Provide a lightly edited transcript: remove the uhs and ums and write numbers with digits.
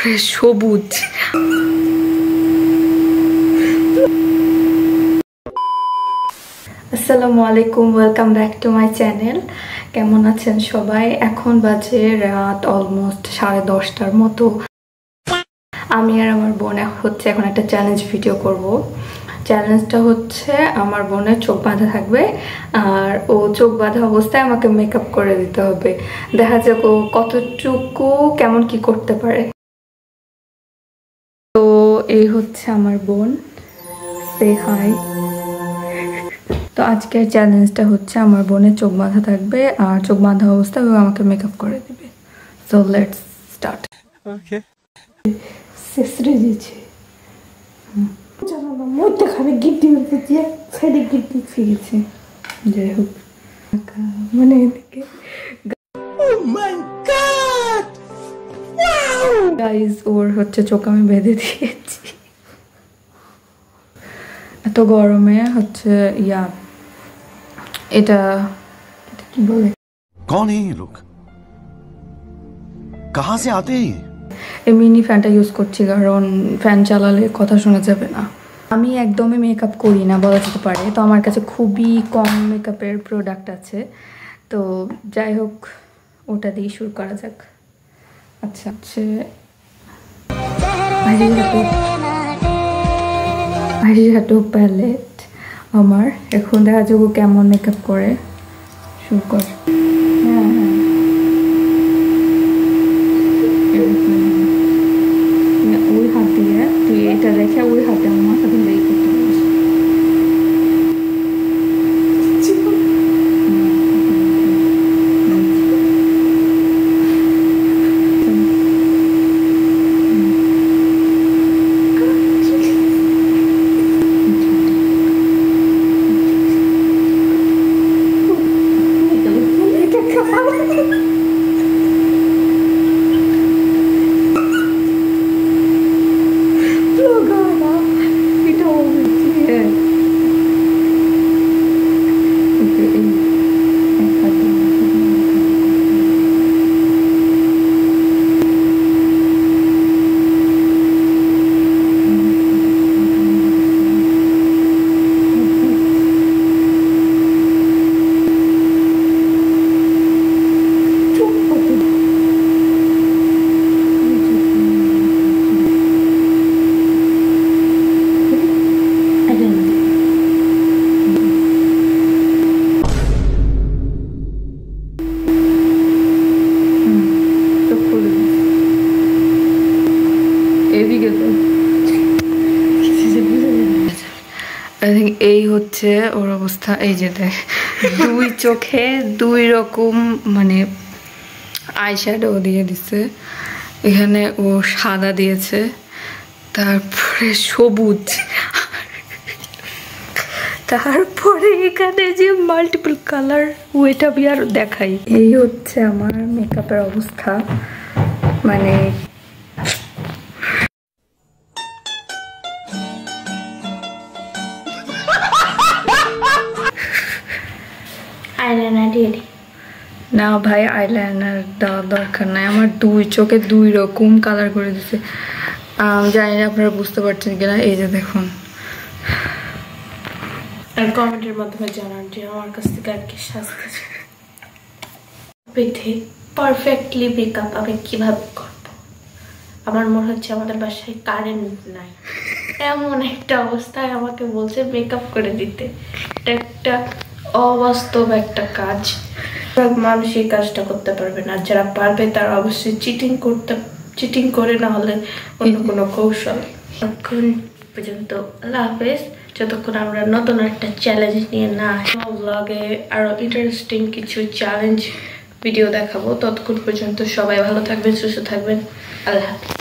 পুরো সবুজ। আসসালামু আলাইকুম, welcome back to my channel. কেমন আছেন সবাই? এখন বাজে রাত অলমোস্ট 10:30টার মতো। আমি আর আমার বোন হচ্ছে এখন একটা চ্যালেঞ্জ ভিডিও করব। চ্যালেঞ্জটা হচ্ছে আমার বোনের চোখ বাঁধা থাকবে, আর ও চোখ বাঁধা অবস্থায় আমাকে মেকআপ করে দিতে হবে। দেখা যাক ও কতটুকু কেমন কি করতে পারে। তো এই হচ্ছে আমার বোন, সে হাই। তো আজকের চ্যালেঞ্জটা হচ্ছে আমার বোনের চোখ বাঁধা থাকবে, আর চোখ বাঁধা অবস্থায় ও আমাকে মেকআপ করে দিবে। So let's start. ওকে সেসরে দিয়েছে জানাবো মধ্যে খাবে গিফট দিতে দিয়ে সাইডে গিফট দিয়ে গেছে। যাই হোক মানে এদিকে গাইজ ওর হচ্ছে চোখ আমি বেঁধে দিয়েছি। এত গরমে হচ্ছে এটা কি বলে, कौन है ये लोग, कहां से आते हैं? এই মিনি ফ্যানটা ইউজ করছি কারণ ফ্যান চালালে কথা শোনা যাবে না। আমি একদমই মেকআপ করি না বলা যেতে পারে, তো আমার কাছে খুবই কম মেকআপের প্রোডাক্ট আছে। তো যাই হোক ওটা দিয়ে শুরু করা যাক। আচ্ছা হচ্ছে হাটু প্যালেট আমার। এখন দেখা যাবো কেমন মেকআপ করে। শুরু কর। হ্যাঁ ওই হাত দিয়ে তুই এটা রেখে ওই হাতে আমার মাথা ধরে করতে পারিস। এই হচ্ছে ওর অবস্থা। এই যে দেখ, দুই চোখে দুই রকম মানে আই শ্যাডো দিয়ে দিছে। এখানে ও সাদা দিয়েছে, তারপরে সবুজ, তারপরে এখানে যে মাল্টিপল কালার ওইটা আমি আর দেখাই। এই হচ্ছে আমার মেকআপের অবস্থা। মানে না ভাই, আইলাইনার দেওয়ার দরকার নাই। আমার দুই চোখে দুই রকম কালার করে দিচ্ছে। জানি না আপনারা বুঝতে পারছেন কিনা। এই যে দেখুন, আর কমেন্টের মাধ্যমে জানান যে আমার কাছ থেকে আর কি সাজতে পিঠে পারফেক্টলি মেকআপ আমি কিভাবে করব। আমার মনে হচ্ছে আমাদের বাসায় কারেন্ট নাই, এমন একটা অবস্থায় আমাকে বলছে মেকআপ করে দিতে। এটা একটা অবাস্তব একটা কাজ। মানুষ এই কাজটা করতে পারবে না, যারা পারবে তারা অবশ্যই চিটিং করে, না হলে অন্য কোনো কৌশল। এখন পর্যন্ত আল্লাহ হাফেজ। যতক্ষণ আমরা নতুন একটা চ্যালেঞ্জ নিয়ে না ব্লগে আরো ইন্টারেস্টিং কিছু চ্যালেঞ্জ ভিডিও দেখাবো, ততক্ষণ পর্যন্ত সবাই ভালো থাকবেন, সুস্থ থাকবেন। আল্লাহ হাফেজ।